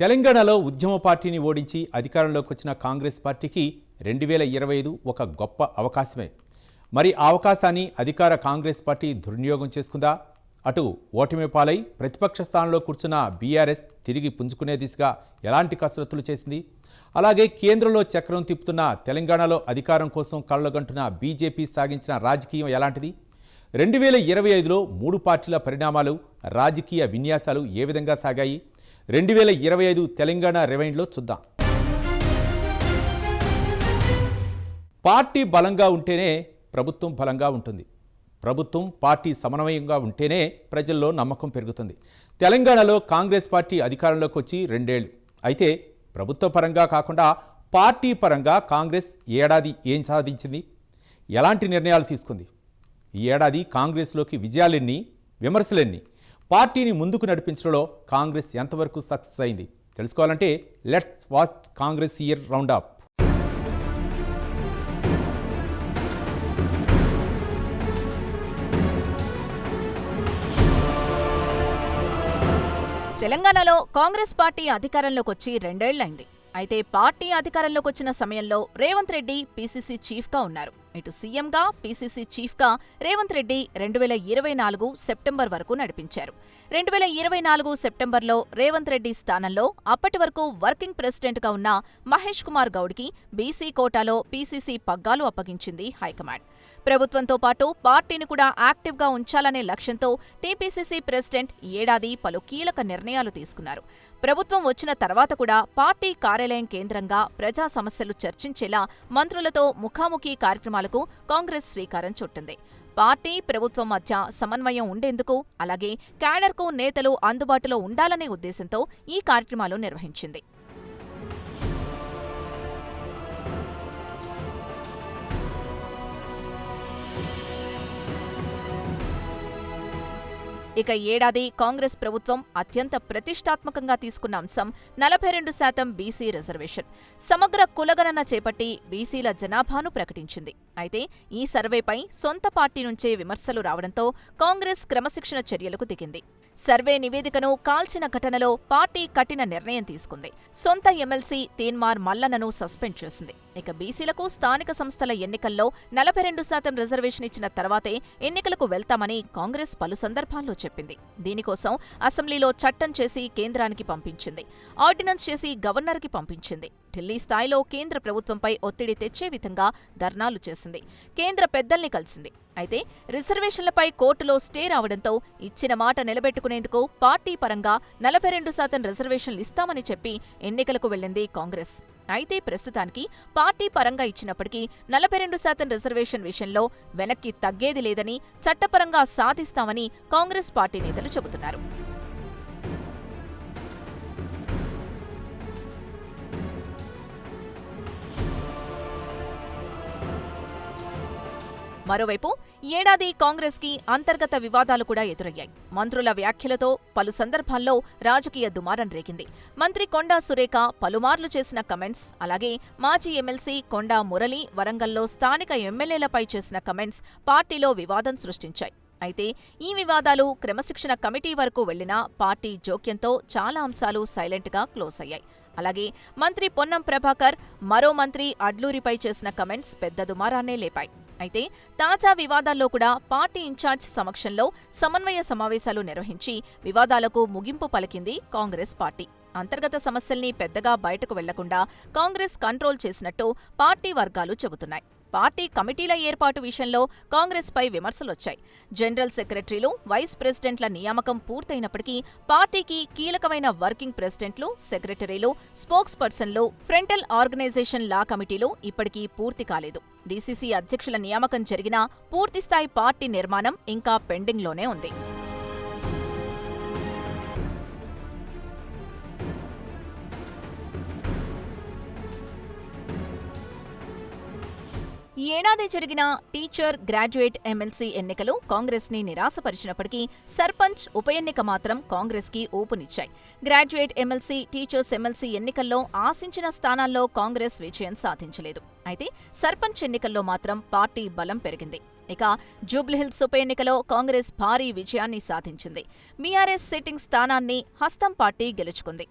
తెలంగాణలో ఉద్యమ పార్టీని ఓడించి అధికారంలోకి వచ్చిన కాంగ్రెస్ పార్టీకి 2025 ఒక గొప్ప అవకాశమే. మరి ఆ అవకాశాన్ని అధికార కాంగ్రెస్ పార్టీ దుర్వినియోగం చేసుకుందా? అటు ఓటమి పాలై ప్రతిపక్ష స్థానంలో కూర్చున్న బీఆర్ఎస్ తిరిగి పుంజుకునే దిశగా ఎలాంటి కసరత్తులు చేసింది? అలాగే కేంద్రంలో చక్రం తిప్పుతున్న తెలంగాణలో అధికారం కోసం కళ్ళగంటున్న బీజేపీ సాగించిన రాజకీయం ఎలాంటిది? 2025లో 3 పార్టీల పరిణామాలు, రాజకీయ విన్యాసాలు ఏ విధంగా సాగాయి? 2025 తెలంగాణ రివైండ్లో చూద్దాం. పార్టీ బలంగా ఉంటేనే ప్రభుత్వం బలంగా ఉంటుంది. ప్రభుత్వం పార్టీ సమన్వయంగా ఉంటేనే ప్రజల్లో నమ్మకం పెరుగుతుంది. తెలంగాణలో కాంగ్రెస్ పార్టీ అధికారంలోకి వచ్చి 2 ఏళ్లు. అయితే ప్రభుత్వ పరంగా కాకుండా పార్టీ పరంగా కాంగ్రెస్ ఏడాది ఏం సాధించింది? ఎలాంటి నిర్ణయాలు తీసుకుంది? ఈ ఏడాది కాంగ్రెస్లోకి విజయాలెన్ని, విమర్శలెన్ని? పార్టీని ముందుకు నడిపించడంలో కాంగ్రెస్ ఎంతవరకు సక్సెస్ అయింది? తెలుసుకోవాలంటే let's watch Congress year round up. తెలంగాణలో కాంగ్రెస్ పార్టీ అధికారంలోకి వచ్చి 2 ఏళ్లైంది. అయితే పార్టీ అధికారంలోకి వచ్చిన సమయంలో రేవంత్ రెడ్డి పీసీసీ చీఫ్గా ఉన్నారు. ఇటు సీఎంగా, పీసీసీ చీఫ్గా రేవంత్ రెడ్డి 2024 సెప్టెంబర్ వరకు నడిపించారు. 2024 సెప్టెంబర్లో రేవంత్ రెడ్డి స్థానంలో అప్పటి వరకు వర్కింగ్ ప్రెసిడెంట్గా ఉన్న మహేష్ కుమార్ గౌడ్కి బీసీ కోటాలో పీసీసీ పగ్గాలు అప్పగించింది హైకమాండ్. ప్రభుత్వంతో పాటు పార్టీని కూడా యాక్టివ్గా ఉంచాలనే లక్ష్యంతో టీపీసీసీ ప్రెసిడెంట్ ఈ ఏడాది పలు కీలక నిర్ణయాలు తీసుకున్నారు. ప్రభుత్వం వచ్చిన తర్వాత కూడా పార్టీ కార్యాలయం కేంద్రంగా ప్రజా సమస్యలు చర్చించేలా మంత్రులతో ముఖాముఖి కార్యక్రమాలకు కాంగ్రెస్ శ్రీకారం చుట్టింది. పార్టీ, ప్రభుత్వం మధ్య సమన్వయం ఉండేందుకు, అలాగే క్యాడర్కు నేతలు అందుబాటులో ఉండాలనే ఉద్దేశంతో ఈ కార్యక్రమాలు నిర్వహించింది. ఇక ఏడాది కాంగ్రెస్ ప్రభుత్వం అత్యంత ప్రతిష్టాత్మకంగా తీసుకున్న అంశం 42% బీసీ రిజర్వేషన్. సమగ్ర కులగణన చేపట్టి బీసీల జనాభాను ప్రకటించింది. అయితే ఈ సర్వేపై సొంత పార్టీ నుంచే విమర్శలు రావడంతో కాంగ్రెస్ క్రమశిక్షణ చర్యలకు దిగింది. సర్వే నివేదికను కాల్చిన ఘటనలో పార్టీ కఠిన నిర్ణయం తీసుకుంది. సొంత ఎమ్మెల్సీ తీన్మార్ మల్లన్నను సస్పెండ్ చేసింది. ఇక బీసీలకు స్థానిక సంస్థల ఎన్నికల్లో 42% రిజర్వేషన్ ఇచ్చిన తర్వాతే ఎన్నికలకు వెళ్తామని కాంగ్రెస్ పలు సందర్భాల్లో చెప్పింది. దీనికోసం అసెంబ్లీలో చట్టం చేసి కేంద్రానికి పంపించింది. ఆర్డినెన్స్ చేసి గవర్నర్కి పంపించింది. ఢిల్లీ స్థాయిలో కేంద్ర ప్రభుత్వంపై ఒత్తిడి తెచ్చే విధంగా ధర్నాలు చేసింది. కేంద్ర పెద్దల్ని కలిసింది. అయితే రిజర్వేషన్లపై కోర్టులో స్టే రావడంతో ఇచ్చిన మాట నిలబెట్టుకునేందుకు పార్టీ పరంగా 42% రిజర్వేషన్లు ఇస్తామని చెప్పి ఎన్నికలకు వెళ్లింది కాంగ్రెస్. అయితే ప్రస్తుతానికి పార్టీ పరంగా ఇచ్చినప్పటికీ 42% రిజర్వేషన్ విషయంలో వెనక్కి తగ్గేది లేదని, చట్టపరంగా సాధిస్తామని కాంగ్రెస్ పార్టీ నేతలు చెబుతున్నారు. మరోవైపు ఏడాది కాంగ్రెస్కి అంతర్గత వివాదాలు కూడా ఎదురయ్యాయి. మంత్రుల వ్యాఖ్యలతో పలు సందర్భాల్లో రాజకీయ దుమారం రేగింది. మంత్రి కొండా సురేఖ పలుమార్లు చేసిన కమెంట్స్, అలాగే మాజీ ఎమ్మెల్సీ కొండా మురళి వరంగల్లో స్థానిక ఎమ్మెల్యేలపై చేసిన కమెంట్స్ పార్టీలో వివాదం సృష్టించాయి. అయితే ఈ వివాదాలు క్రమశిక్షణ కమిటీ వరకు వెళ్లినా పార్టీ జోక్యంతో చాలా అంశాలు సైలెంట్గా క్లోజ్ అయ్యాయి. అలాగే మంత్రి పొన్నం ప్రభాకర్ మరో మంత్రి అడ్లూరిపై చేసిన కమెంట్స్ పెద్ద దుమారాన్నే లేపాయి. అయితే తాజా వివాదాల్లో కూడా పార్టీ ఇన్ఛార్జ్ సమక్షంలో సమన్వయ సమావేశాలు నిర్వహించి వివాదాలకు ముగింపు పలికింది కాంగ్రెస్ పార్టీ. అంతర్గత సమస్యల్ని పెద్దగా బయటకు వెళ్లకుండా కాంగ్రెస్ కంట్రోల్ చేసినట్టు పార్టీ వర్గాలు చెబుతున్నాయి. పార్టీ కమిటీల ఏర్పాటు విషయంలో కాంగ్రెస్పై విమర్శలొచ్చాయి. జనరల్ సెక్రటరీలు, వైస్ ప్రెసిడెంట్ల నియామకం పూర్తయినప్పటికీ పార్టీకి కీలకమైన వర్కింగ్ ప్రెసిడెంట్లు, సెక్రటరీలు, స్పోక్స్ పర్సన్లు, ఫ్రంటల్ ఆర్గనైజేషన్ లా కమిటీలు ఇప్పటికీ పూర్తి కాలేదు. డీసీసీ అధ్యక్షుల నియామకం జరిగినా పూర్తిస్థాయి పార్టీ నిర్మాణం ఇంకా పెండింగ్లోనే ఉంది. ఈ ఏడాది జరిగిన టీచర్, గ్రాడ్యుయేట్ ఎమ్మెల్సీ ఎన్నికలు కాంగ్రెస్ని నిరాశపరిచినప్పటికీ సర్పంచ్, ఉప ఎన్నిక మాత్రం కాంగ్రెస్కి ఊపునిచ్చాయి. గ్రాడ్యుయేట్ ఎమ్మెల్సీ, టీచర్స్ ఎమ్మెల్సీ ఎన్నికల్లో ఆశించిన స్థానాల్లో కాంగ్రెస్ విజయం సాధించలేదు. అయితే సర్పంచ్ ఎన్నికల్లో మాత్రం పార్టీ బలం పెరిగింది. ఇక జూబ్లీహిల్స్ ఉప ఎన్నికలో కాంగ్రెస్ భారీ విజయాన్ని సాధించింది. బీఆర్ఎస్ సిట్టింగ్ స్థానాన్ని హస్తం పార్టీ గెలుచుకుంది.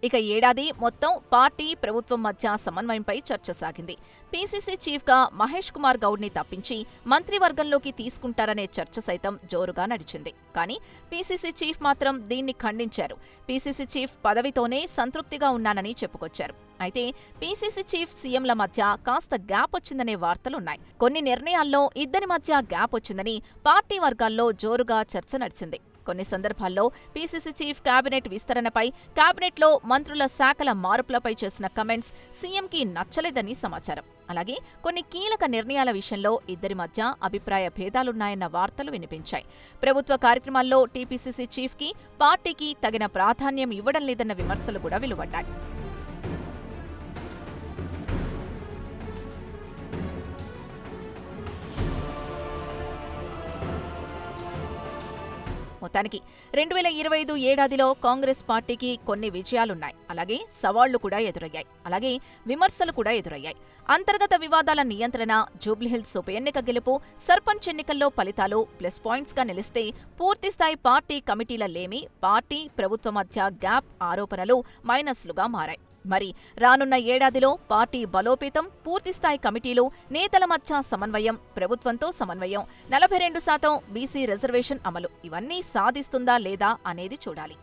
ఇక ఏడాది మొత్తం పార్టీ ప్రభుత్వం మధ్య సమన్వయంపై చర్చ సాగింది. పీసీసీ చీఫ్గా మహేష్ కుమార్ గౌడ్ని తప్పించి మంత్రివర్గంలోకి తీసుకుంటారనే చర్చ సైతం జోరుగా నడిచింది. కానీ పీసీసీ చీఫ్ మాత్రం దీన్ని ఖండించారు. పీసీసీ చీఫ్ పదవితోనే సంతృప్తిగా ఉన్నానని చెప్పుకొచ్చారు. అయితే పీసీసీ చీఫ్ సీఎంల మధ్య కాస్త గ్యాప్ వచ్చిందనే వార్తలున్నాయి. కొన్ని నిర్ణయాల్లో ఇద్దరి మధ్య గ్యాప్ వచ్చిందని పార్టీ వర్గాల్లో జోరుగా చర్చ నడిచింది. కొన్ని సందర్భాల్లో పీసీసీ చీఫ్ కేబినెట్ విస్తరణపై, కేబినెట్లో మంత్రుల శాఖల మార్పులపై చేసిన కమెంట్స్ సీఎంకి నచ్చలేదని సమాచారం. అలాగే కొన్ని కీలక నిర్ణయాల విషయంలో ఇద్దరి మధ్య అభిప్రాయ భేదాలున్నాయన్న వార్తలు వినిపించాయి. ప్రభుత్వ కార్యక్రమాల్లో టీపీసీసీ చీఫ్కి, పార్టీకి తగిన ప్రాధాన్యం ఇవ్వడం లేదన్న విమర్శలు కూడా వెలువడ్డాయి. మొత్తానికి 2025 ఏడాదిలో కాంగ్రెస్ పార్టీకి కొన్ని విజయాలున్నాయి. అలాగే సవాళ్లు కూడా ఎదురయ్యాయి. అలాగే విమర్శలు కూడా ఎదురయ్యాయి. అంతర్గత వివాదాల నియంత్రణ, జూబ్లీహిల్స్ ఉప ఎన్నిక గెలుపు, సర్పంచ్ ఎన్నికల్లో ఫలితాలు ప్లస్ పాయింట్స్గా నిలిస్తే, పూర్తిస్థాయి పార్టీ కమిటీల లేమి, పార్టీ ప్రభుత్వ మధ్య గ్యాప్ ఆరోపణలు మైనస్లుగా మారాయి. మరి రానున్న ఏడాదిలో పార్టీ బలోపేతం, పూర్తిస్థాయి కమిటీలు, నేతల మధ్య సమన్వయం, ప్రభుత్వంతో సమన్వయం, 42% బీసీ రిజర్వేషన్ అమలు ఇవన్నీ సాధిస్తుందా లేదా అనేది చూడాలి.